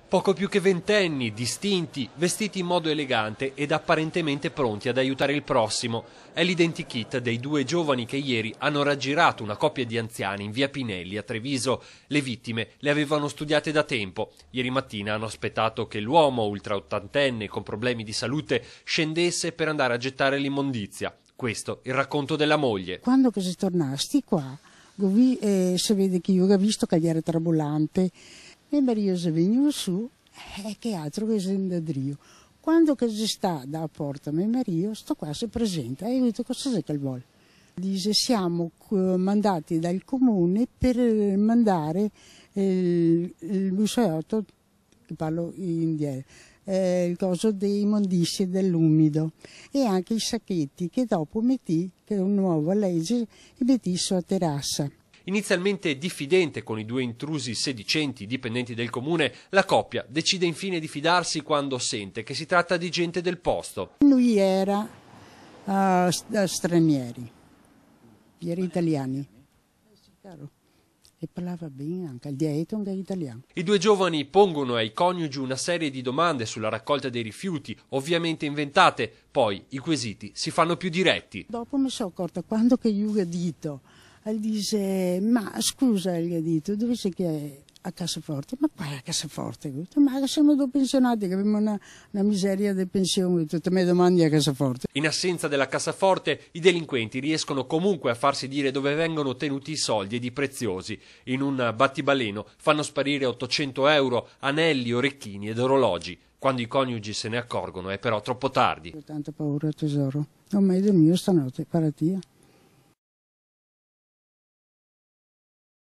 Poco più che ventenni, distinti, vestiti in modo elegante ed apparentemente pronti ad aiutare il prossimo. È l'identikit dei due giovani che ieri hanno raggirato una coppia di anziani in via Pinelli a Treviso. Le vittime le avevano studiate da tempo. Ieri mattina hanno aspettato che l'uomo ultraottantenne con problemi di salute scendesse per andare a gettare l'immondizia. Questo il racconto della moglie. Quando che si tornasti qua, si vede che io ho visto che era trabulante. E Mario è venuto su, che altro che si andadrio. Quando che si sta da porta mio Mario, sto qua si presenta e io dico cosa che vuole. Dice siamo mandati dal comune per mandare il busaiotto, che parlo in dialetto, il coso dei immondizie dell'umido e anche i sacchetti che dopo metti, che è una nuova legge, e metti su a terrazza. Inizialmente diffidente con i due intrusi sedicenti dipendenti del comune, la coppia decide infine di fidarsi quando sente che si tratta di gente del posto. Lui era stranieri, era italiani, e parlava bene anche il dialetto anche italiano. I due giovani pongono ai coniugi una serie di domande sulla raccolta dei rifiuti, ovviamente inventate, poi i quesiti si fanno più diretti. Dopo mi sono accorta quando che io ho detto, dice, ma scusa, gli ho detto, dove sei che è? A Cassaforte? Ma qua è a Cassaforte? Ma siamo due pensionati che abbiamo una miseria di pensione, tutte le domande a Cassaforte. In assenza della cassaforte, i delinquenti riescono comunque a farsi dire dove vengono tenuti i soldi ed i preziosi. In un battibaleno fanno sparire 800 euro, anelli, orecchini ed orologi. Quando i coniugi se ne accorgono è però troppo tardi. Ho tanta paura, tesoro. Non mi dormito stanotte, paratia.